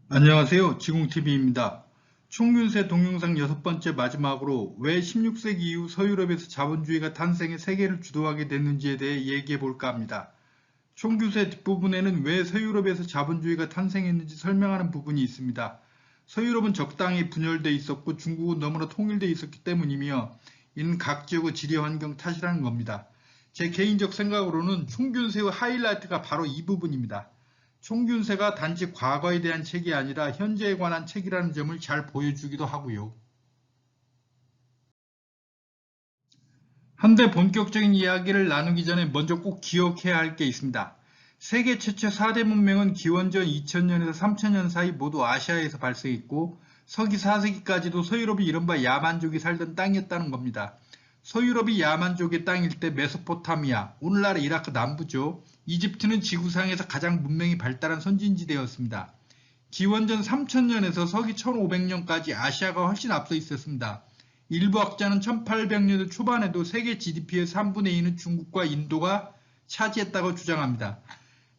안녕하세요. 지공TV입니다. 총균세 동영상 6번째 마지막으로 왜 16세기 이후 서유럽에서 자본주의가 탄생해 세계를 주도하게 됐는지에 대해 얘기해 볼까 합니다. 총균세 뒷부분에는 왜 서유럽에서 자본주의가 탄생했는지 설명하는 부분이 있습니다. 서유럽은 적당히 분열되어 있었고 중국은 너무나 통일되어 있었기 때문이며 이는 각 지역의 지리 환경 탓이라는 겁니다. 제 개인적 생각으로는 총균세의 하이라이트가 바로 이 부분입니다. 총균세가 단지 과거에 대한 책이 아니라 현재에 관한 책이라는 점을 잘 보여주기도 하고요. 한데 본격적인 이야기를 나누기 전에 먼저 꼭 기억해야 할 게 있습니다. 세계 최초 4대 문명은 기원전 2000년에서 3000년 사이 모두 아시아에서 발생했고 서기 4세기까지도 서유럽이 이른바 야만족이 살던 땅이었다는 겁니다. 서유럽이 야만족의 땅일 때 메소포타미아, 오늘날의 이라크 남부죠. 이집트는 지구상에서 가장 문명이 발달한 선진지대였습니다. 기원전 3000년에서 서기 1500년까지 아시아가 훨씬 앞서 있었습니다. 일부 학자는 1800년대 초반에도 세계 GDP의 3분의 2는 중국과 인도가 차지했다고 주장합니다.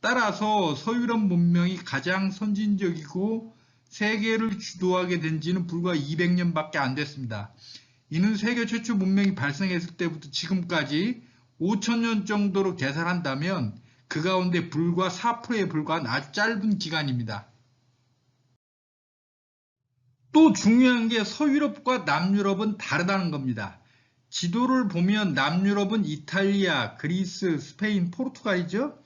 따라서 서유럽 문명이 가장 선진적이고 세계를 주도하게 된 지는 불과 200년밖에 안 됐습니다. 이는 세계 최초 문명이 발생했을 때부터 지금까지 5000년 정도로 계산한다면 그 가운데 불과 4%에 불과한 아주 짧은 기간입니다. 또 중요한 게 서유럽과 남유럽은 다르다는 겁니다. 지도를 보면 남유럽은 이탈리아, 그리스, 스페인, 포르투갈이죠.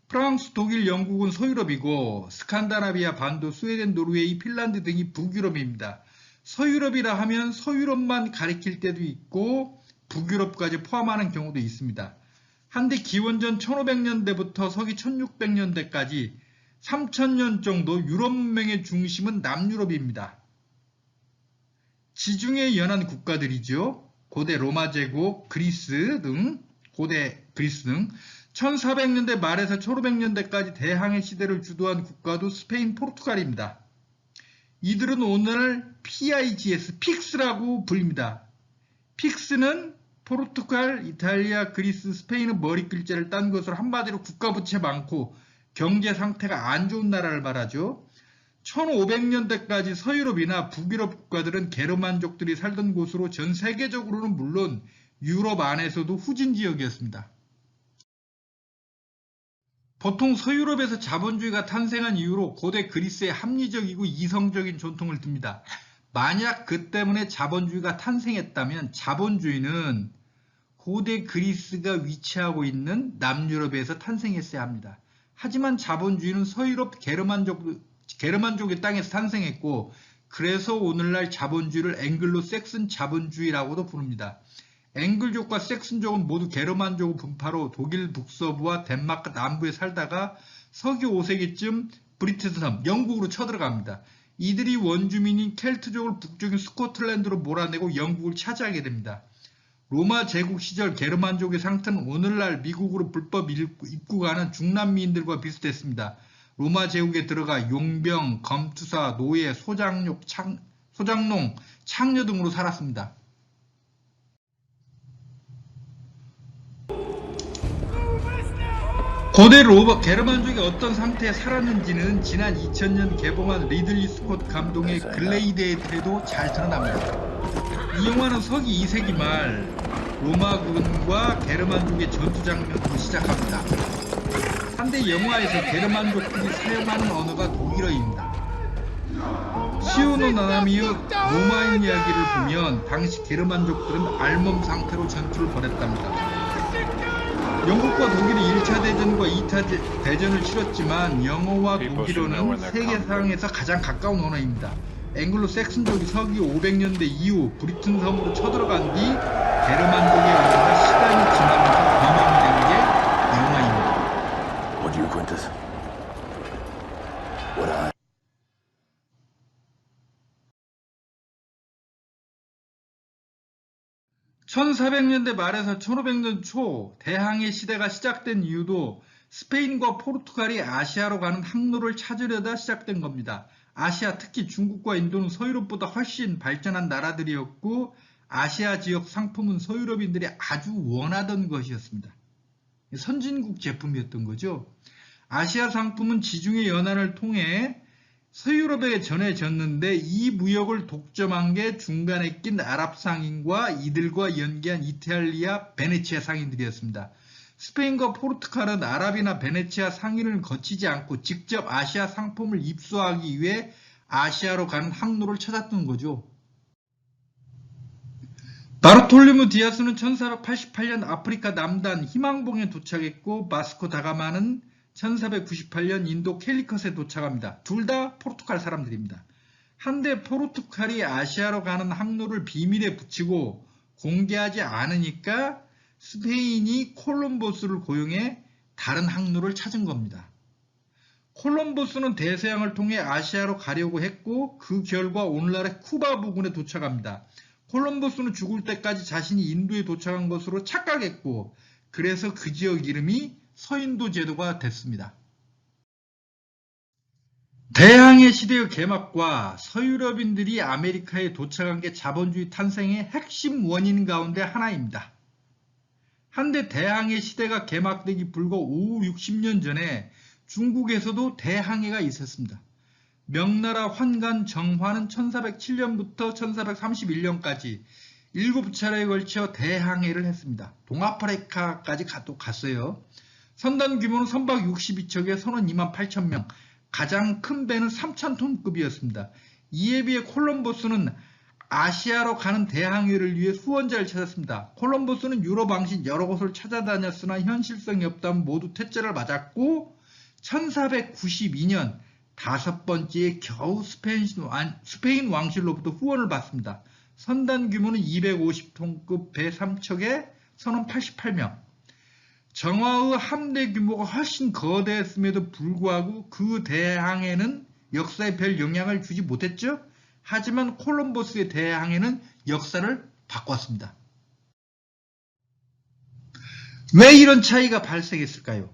프랑스, 독일, 영국은 서유럽이고 스칸다나비아 반도, 스웨덴, 노르웨이, 핀란드 등이 북유럽입니다. 서유럽이라 하면 서유럽만 가리킬 때도 있고 북유럽까지 포함하는 경우도 있습니다. 한데 기원전 1500년대부터 서기 1600년대까지 3000년 정도 유럽 문명의 중심은 남유럽입니다. 지중해 연안 국가들이죠. 고대 로마 제국, 고대 그리스 등 1400년대 말에서 1500년대까지 대항해 시대를 주도한 국가도 스페인, 포르투갈입니다. 이들은 오늘 PIGS, 픽스라고 불립니다. 픽스는 포르투갈, 이탈리아, 그리스, 스페인의 머리 글자를 딴 것으로 한마디로 국가부채 많고 경제 상태가 안 좋은 나라를 말하죠. 1500년대까지 서유럽이나 북유럽 국가들은 게르만족들이 살던 곳으로 전 세계적으로는 물론 유럽 안에서도 후진 지역이었습니다. 보통 서유럽에서 자본주의가 탄생한 이후로 고대 그리스의 합리적이고 이성적인 전통을 듭니다. 만약 그 때문에 자본주의가 탄생했다면 자본주의는 고대 그리스가 위치하고 있는 남유럽에서 탄생했어야 합니다. 하지만 자본주의는 서유럽 게르만족의 땅에서 탄생했고 그래서 오늘날 자본주의를 앵글로 섹슨 자본주의라고도 부릅니다. 앵글족과 섹슨족은 모두 게르만족 분파로 독일 북서부와 덴마크 남부에 살다가 서기 5세기쯤 브리티시 섬, 영국으로 쳐들어갑니다. 이들이 원주민인 켈트족을 북쪽인 스코틀랜드로 몰아내고 영국을 차지하게 됩니다. 로마 제국 시절 게르만족의 상태는 오늘날 미국으로 불법 입국하는 중남미인들과 비슷했습니다. 로마 제국에 들어가 용병, 검투사, 노예, 소장농, 창녀 등으로 살았습니다. 고대 게르만족이 어떤 상태에 살았는지는 지난 2000년 개봉한 리들리 스콧 감독의 글레이데이트에도 잘 드러납니다. 이 영화는 서기 2세기 말 로마군과 게르만족의 전투 장면으로 시작합니다. 한데 영화에서 게르만족들이 사용하는 언어가 독일어입니다. 시오노 나나미의 로마인 이야기를 보면 당시 게르만족들은 알몸 상태로 전투를 벌였답니다. 영국과 독일이 1차 대전과 2차 대전을 치렀지만 영어와 독일어는 세계상에서 가장 가까운 언어입니다. 앵글로 섹슨족이 서기 500년대 이후 브리튼 섬으로 쳐들어간 뒤 게르만족의 언어가 시간이 지나면서 변형된 게 영어입니다. 1400년대 말에서 1500년 초 대항해 시대가 시작된 이유도 스페인과 포르투갈이 아시아로 가는 항로를 찾으려다 시작된 겁니다. 아시아, 특히 중국과 인도는 서유럽보다 훨씬 발전한 나라들이었고 아시아 지역 상품은 서유럽인들이 아주 원하던 것이었습니다. 선진국 제품이었던 거죠. 아시아 상품은 지중해 연안을 통해 서유럽에게 전해졌는데 이 무역을 독점한 게 중간에 낀 아랍 상인과 이들과 연계한 이탈리아, 베네치아 상인들이었습니다. 스페인과 포르투갈은 아랍이나 베네치아 상인을 거치지 않고 직접 아시아 상품을 입수하기 위해 아시아로 가는 항로를 찾았던 거죠. 바르톨리무 디아스는 1488년 아프리카 남단 희망봉에 도착했고 바스코 다가마는 1498년 인도 캘리컷에 도착합니다. 둘 다 포르투갈 사람들입니다. 한데 포르투갈이 아시아로 가는 항로를 비밀에 붙이고 공개하지 않으니까 스페인이 콜럼버스를 고용해 다른 항로를 찾은 겁니다. 콜럼버스는 대서양을 통해 아시아로 가려고 했고 그 결과 오늘날의 쿠바 부근에 도착합니다. 콜럼버스는 죽을 때까지 자신이 인도에 도착한 것으로 착각했고 그래서 그 지역 이름이 서인도 제도가 됐습니다. 대항해 시대의 개막과 서유럽인들이 아메리카에 도착한 게 자본주의 탄생의 핵심 원인 가운데 하나입니다. 한데 대항해 시대가 개막되기 불과 5, 60년 전에 중국에서도 대항해가 있었습니다. 명나라 환관 정화는 1407년부터 1431년까지 7차례에 걸쳐 대항해를 했습니다. 동아프리카까지 갔어요. 선단 규모는 선박 62척에 선원 28,000명, 가장 큰 배는 3,000톤급이었습니다. 이에 비해 콜럼버스는 아시아로 가는 대항해를 위해 후원자를 찾았습니다. 콜럼버스는 유럽 왕신 여러 곳을 찾아다녔으나 현실성이 없다면 모두 퇴짜를 맞았고 1492년 5번째에 겨우 스페인 왕실로부터 후원을 받습니다. 선단 규모는 250톤급 배 3척에 선원 88명. 정화의 함대 규모가 훨씬 거대했음에도 불구하고 그 대항해는 역사에 별 영향을 주지 못했죠. 하지만 콜럼버스의 대항해는 역사를 바꿨습니다. 왜 이런 차이가 발생했을까요?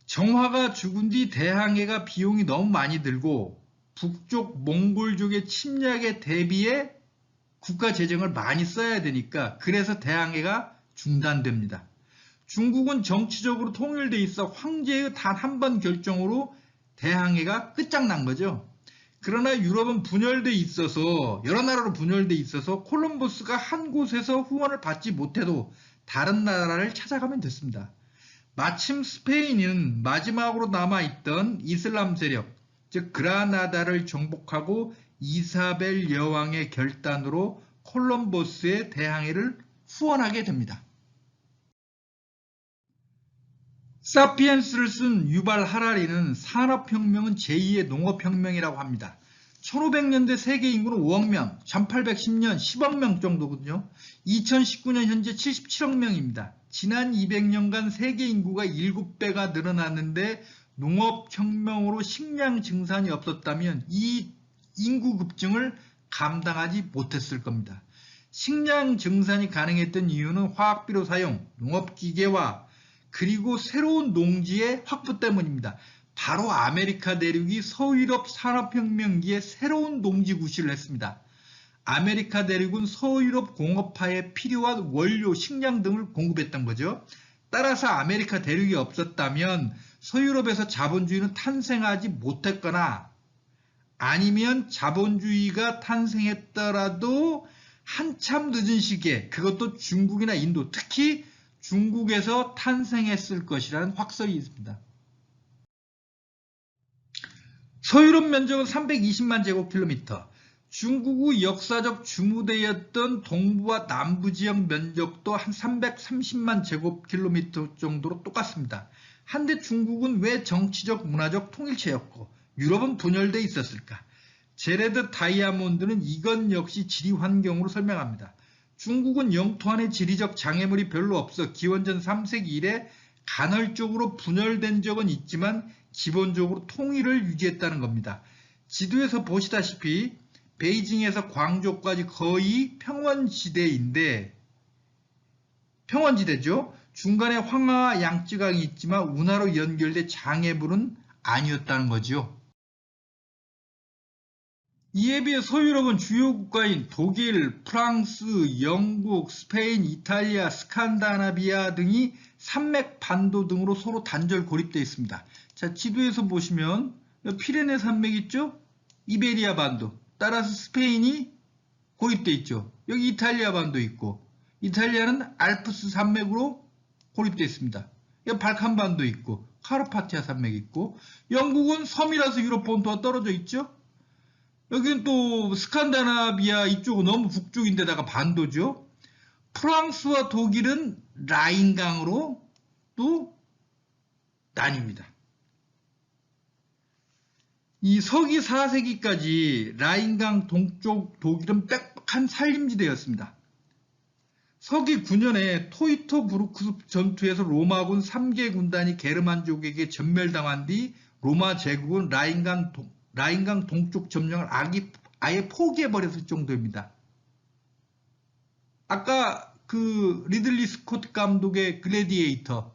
정화가 죽은 뒤 대항해가 비용이 너무 많이 들고 북쪽 몽골족의 침략에 대비해 국가 재정을 많이 써야 되니까 그래서 대항해가 중단됩니다. 중국은 정치적으로 통일돼 있어 황제의 단 한 번 결정으로 대항해가 끝장난 거죠. 그러나 유럽은 분열돼 있어서 여러 나라로 분열돼 있어서 콜럼버스가 한 곳에서 후원을 받지 못해도 다른 나라를 찾아가면 됐습니다. 마침 스페인은 마지막으로 남아있던 이슬람 세력, 즉 그라나다를 정복하고 이사벨 여왕의 결단으로 콜럼버스의 대항해를 후원하게 됩니다. 사피엔스를 쓴 유발 하라리는 산업혁명은 제2의 농업혁명이라고 합니다. 1500년대 세계 인구는 5억 명, 1810년 10억 명 정도거든요. 2019년 현재 77억 명입니다. 지난 200년간 세계 인구가 7배가 늘어났는데 농업혁명으로 식량 증산이 없었다면 이 인구 급증을 감당하지 못했을 겁니다. 식량 증산이 가능했던 이유는 화학비료 사용, 농업기계화, 그리고 새로운 농지의 확보 때문입니다. 바로 아메리카 대륙이 서유럽 산업혁명기에 새로운 농지 구실을 했습니다. 아메리카 대륙은 서유럽 공업화에 필요한 원료, 식량 등을 공급했던 거죠. 따라서 아메리카 대륙이 없었다면 서유럽에서 자본주의는 탄생하지 못했거나 아니면 자본주의가 탄생했더라도 한참 늦은 시기에 그것도 중국이나 인도, 특히 중국에서 탄생했을 것이라는 확설이 있습니다. 서유럽 면적은 320만 제곱킬로미터, 중국의 역사적 주무대였던 동부와 남부 지역 면적도 한 330만 제곱킬로미터 정도로 똑같습니다. 한데 중국은 왜 정치적, 문화적 통일체였고 유럽은 분열되어 있었을까? 제레드 다이아몬드는 이것 역시 지리 환경으로 설명합니다. 중국은 영토 안에 지리적 장애물이 별로 없어 기원전 3세기 이래 간헐적으로 분열된 적은 있지만 기본적으로 통일을 유지했다는 겁니다. 지도에서 보시다시피 베이징에서 광저우까지 거의 평원지대죠. 중간에 황하와 양쯔강이 있지만 운하로 연결된 장애물은 아니었다는 거죠. 이에 비해 서유럽은 주요 국가인 독일, 프랑스, 영국, 스페인, 이탈리아, 스칸다나비아 등이 산맥 반도 등으로 서로 단절 고립되어 있습니다. 자, 지도에서 보시면 피레네 산맥 있죠? 이베리아 반도. 따라서 스페인이 고립돼 있죠. 여기 이탈리아 반도 있고, 이탈리아는 알프스 산맥으로 고립돼 있습니다. 여기 발칸 반도 있고, 카르파티아 산맥 있고, 영국은 섬이라서 유럽 본토와 떨어져 있죠. 여기는 또 스칸다나비아 이쪽은 너무 북쪽인데다가 반도죠. 프랑스와 독일은 라인강으로 또 나뉩니다. 이 서기 4세기까지 라인강 동쪽 독일은 빽빽한 산림지대였습니다. 서기 9년에 토이토브루크 전투에서 로마군 3개 군단이 게르만족에게 전멸당한 뒤 로마 제국은 라인강 동쪽 점령을 아예 포기해버렸을 정도입니다. 아까 그 리들리 스콧 감독의 글래디에이터,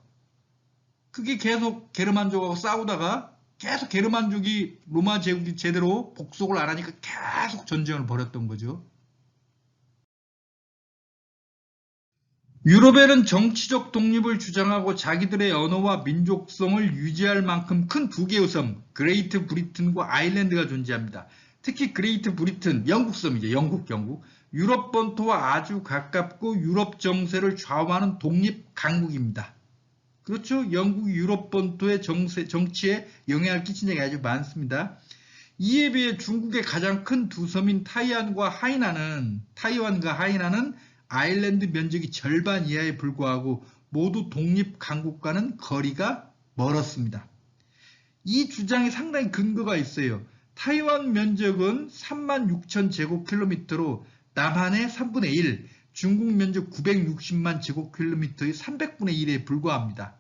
그게 계속 게르만족하고 싸우다가 계속 게르만족이 로마 제국이 제대로 복속을 안 하니까 계속 전쟁을 벌였던 거죠. 유럽에는 정치적 독립을 주장하고 자기들의 언어와 민족성을 유지할 만큼 큰 두 개의 섬, 그레이트 브리튼과 아일랜드가 존재합니다. 특히 그레이트 브리튼, 영국 섬이죠. 영국. 유럽 본토와 아주 가깝고 유럽 정세를 좌우하는 독립 강국입니다. 그렇죠? 영국이 유럽 본토의 정치에 영향을 끼친 적이 아주 많습니다. 이에 비해 중국의 가장 큰 두 섬인 타이완과 하이난은 아일랜드 면적이 절반 이하에 불과하고 모두 독립 강국과는 거리가 멀었습니다. 이 주장이 상당히 근거가 있어요. 타이완 면적은 36,000 제곱킬로미터로 남한의 3분의 1, 중국 면적 960만 제곱킬로미터의 300분의 1에 불과합니다.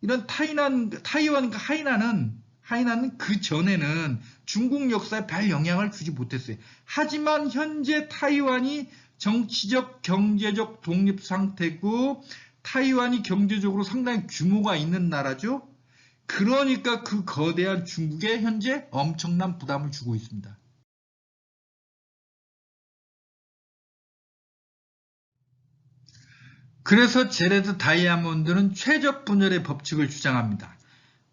이런 타이완과 하이난은 그 전에는 중국 역사에 별 영향을 주지 못했어요. 하지만 현재 타이완이 정치적, 경제적 독립 상태고 타이완이 경제적으로 상당히 규모가 있는 나라죠. 그러니까 그 거대한 중국에 현재 엄청난 부담을 주고 있습니다. 그래서 제레드 다이아몬드는 최적 분열의 법칙을 주장합니다.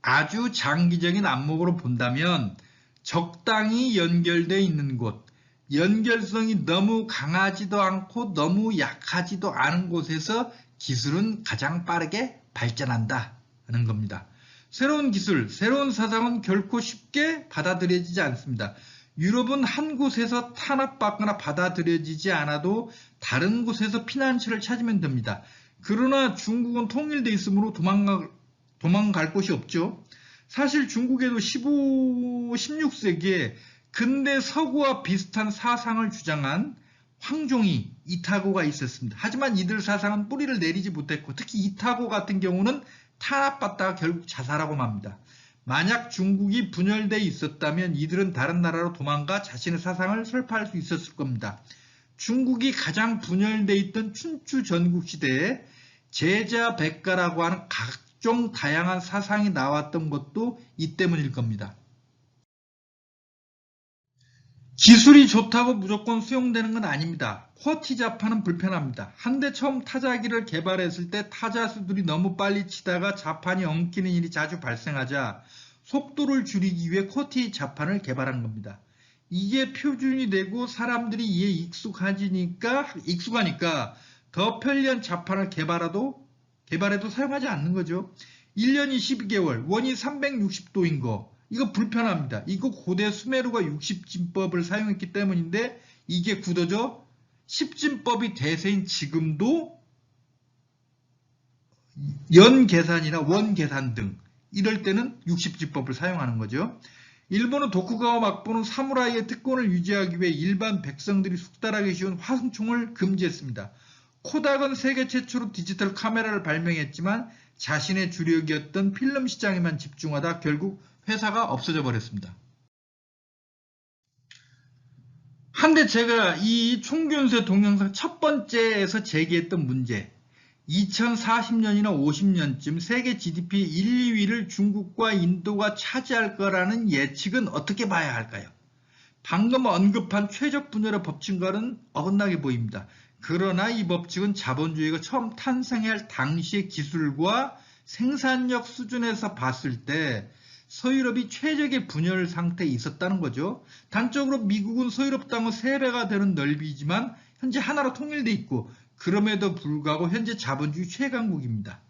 아주 장기적인 안목으로 본다면 적당히 연결되어 있는 곳, 연결성이 너무 강하지도 않고 너무 약하지도 않은 곳에서 기술은 가장 빠르게 발전한다는 겁니다. 새로운 기술, 새로운 사상은 결코 쉽게 받아들여지지 않습니다. 유럽은 한 곳에서 탄압받거나 받아들여지지 않아도 다른 곳에서 피난처를 찾으면 됩니다. 그러나 중국은 통일되어 있으므로 도망갈 곳이 없죠. 사실 중국에도 16세기에 근대 서구와 비슷한 사상을 주장한 황종이, 이타고가 있었습니다. 하지만 이들 사상은 뿌리를 내리지 못했고 특히 이타고 같은 경우는 탄압받다가 결국 자살하고 맙니다. 만약 중국이 분열되어 있었다면 이들은 다른 나라로 도망가 자신의 사상을 설파할 수 있었을 겁니다. 중국이 가장 분열되어 있던 춘추 전국시대에 제자백가라고 하는 각종 다양한 사상이 나왔던 것도 이 때문일 겁니다. 기술이 좋다고 무조건 수용되는 건 아닙니다. 쿼티 자파는 불편합니다. 한때 처음 타자기를 개발했을 때 타자수들이 너무 빨리 치다가 자판이 엉키는 일이 자주 발생하자 속도를 줄이기 위해 쿼티 자판을 개발한 겁니다. 이게 표준이 되고 사람들이 이에 익숙하니까 더 편리한 자판을 개발해도 사용하지 않는 거죠. 1년이 12개월, 원이 360도인 거. 이거 불편합니다. 이거 고대 수메르가 60진법을 사용했기 때문인데 이게 굳어져 10진법이 대세인 지금도 연 계산이나 원 계산 등 이럴 때는 60진법을 사용하는 거죠. 일본은 도쿠가와 막부는 사무라이의 특권을 유지하기 위해 일반 백성들이 숙달하기 쉬운 화승총을 금지했습니다. 코닥은 세계 최초로 디지털 카메라를 발명했지만 자신의 주력이었던 필름 시장에만 집중하다 결국 회사가 없어져 버렸습니다. 한데 제가 이 총균세 동영상 첫 번째에서 제기했던 문제, 2040년이나 50년쯤 세계 GDP 1, 2위를 중국과 인도가 차지할 거라는 예측은 어떻게 봐야 할까요? 방금 언급한 최적 분열의 법칙과는 어긋나게 보입니다. 그러나 이 법칙은 자본주의가 처음 탄생할 당시의 기술과 생산력 수준에서 봤을 때 서유럽이 최적의 분열 상태에 있었다는 거죠. 단적으로 미국은 서유럽 땅의 3배가 되는 넓이지만 현재 하나로 통일돼 있고 그럼에도 불구하고 현재 자본주의 최강국입니다.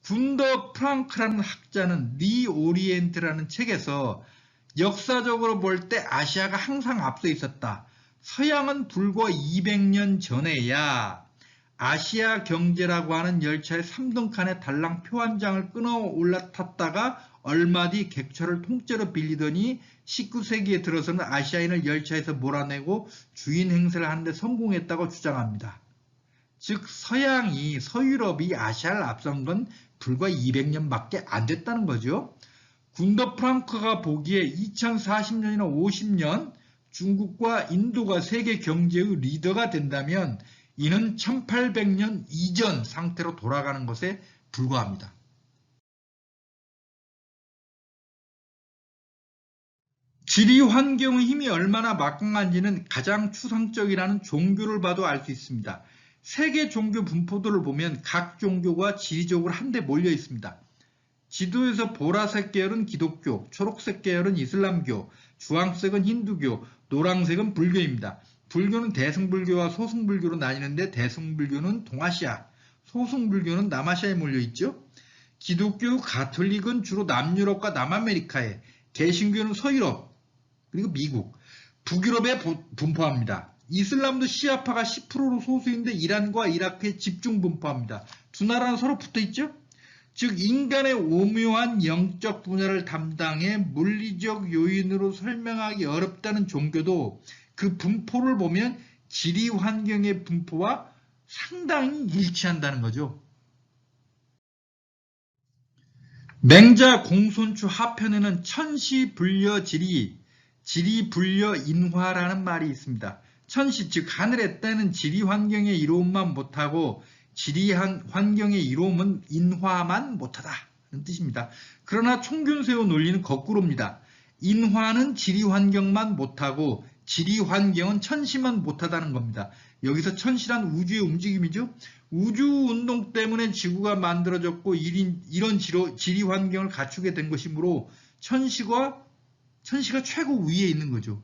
군더 프랑크라는 학자는 리 오리엔트라는 책에서 역사적으로 볼 때 아시아가 항상 앞서 있었다. 서양은 불과 200년 전에야 아시아 경제라고 하는 열차의 3등칸에 달랑 표 한 장을 끊어 올라탔다가 얼마 뒤 객차를 통째로 빌리더니 19세기에 들어서는 아시아인을 열차에서 몰아내고 주인 행세를 하는데 성공했다고 주장합니다. 즉 서양이 서유럽이 아시아를 앞선 건 불과 200년밖에 안 됐다는 거죠. 군더 프랑크가 보기에 2040년이나 50년 중국과 인도가 세계 경제의 리더가 된다면 이는 1800년 이전 상태로 돌아가는 것에 불과합니다. 지리 환경의 힘이 얼마나 막강한지는 가장 추상적이라는 종교를 봐도 알 수 있습니다. 세계 종교 분포도를 보면 각 종교가 지리적으로 한데 몰려 있습니다. 지도에서 보라색 계열은 기독교, 초록색 계열은 이슬람교, 주황색은 힌두교, 노란색은 불교입니다. 불교는 대승불교와 소승불교로 나뉘는데 대승불교는 동아시아, 소승불교는 남아시아에 몰려있죠. 기독교, 가톨릭은 주로 남유럽과 남아메리카에, 개신교는 서유럽, 그리고 미국, 북유럽에 분포합니다. 이슬람도 시아파가 10%로 소수인데 이란과 이라크에 집중 분포합니다. 두 나라는 서로 붙어있죠. 즉 인간의 오묘한 영적 분야를 담당해 물리적 요인으로 설명하기 어렵다는 종교도 그 분포를 보면 지리 환경의 분포와 상당히 일치한다는 거죠. 맹자 공손추 하편에는 천시불려 지리, 지리불려 인화라는 말이 있습니다. 천시 즉 하늘에 뜨는 지리 환경의 이로움만 못하고 지리 환경의 이로움은 인화만 못하다는 뜻입니다. 그러나 총균세의 논리는 거꾸로입니다. 인화는 지리 환경만 못하고 지리 환경은 천시만 못하다는 겁니다. 여기서 천시란 우주의 움직임이죠. 우주 운동 때문에 지구가 만들어졌고 이런 지리 환경을 갖추게 된 것이므로 천시가 최고 위에 있는 거죠.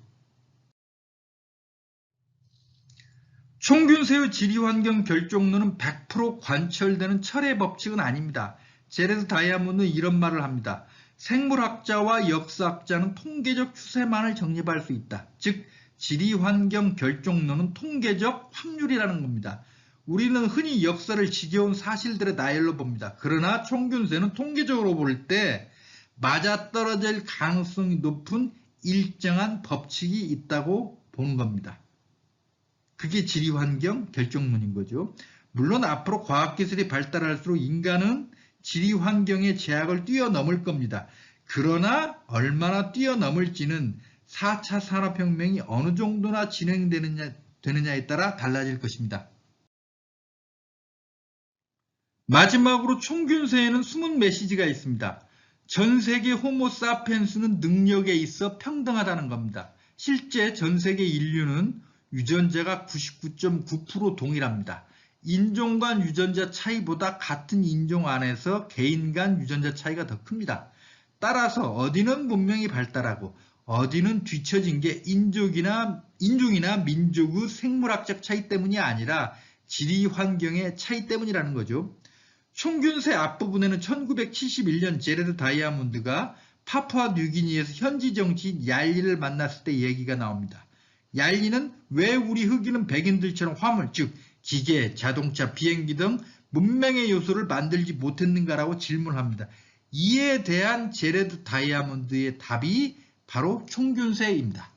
총균세의 지리환경 결정론은 100% 관철되는 철의 법칙은 아닙니다. 제레드 다이아몬드는 이런 말을 합니다. 생물학자와 역사학자는 통계적 추세만을 정립할 수 있다. 즉 지리환경 결정론은 통계적 확률이라는 겁니다. 우리는 흔히 역사를 지겨운 사실들의 나열로 봅니다. 그러나 총균세는 통계적으로 볼 때 맞아떨어질 가능성이 높은 일정한 법칙이 있다고 보는 겁니다. 그게 지리환경 결정론인 거죠. 물론 앞으로 과학기술이 발달할수록 인간은 지리환경의 제약을 뛰어넘을 겁니다. 그러나 얼마나 뛰어넘을지는 4차 산업혁명이 어느 정도나 진행되느냐에 따라 달라질 것입니다. 마지막으로 총균세에는 숨은 메시지가 있습니다. 전 세계 호모사피엔스는 능력에 있어 평등하다는 겁니다. 실제 전 세계 인류는 유전자가 99.9% 동일합니다. 인종 간 유전자 차이보다 같은 인종 안에서 개인 간 유전자 차이가 더 큽니다. 따라서 어디는 문명이 발달하고 어디는 뒤처진 게 인종이나 민족의 생물학적 차이 때문이 아니라 지리 환경의 차이 때문이라는 거죠. 총균세 앞부분에는 1971년 제레드 다이아몬드가 파푸아 뉴기니에서 현지 정치인 얄리를 만났을 때 얘기가 나옵니다. 얄리는 왜 우리 흑인은 백인들처럼 화물, 즉 기계, 자동차, 비행기 등 문명의 요소를 만들지 못했는가라고 질문합니다. 이에 대한 제레드 다이아몬드의 답이 바로 총균세입니다.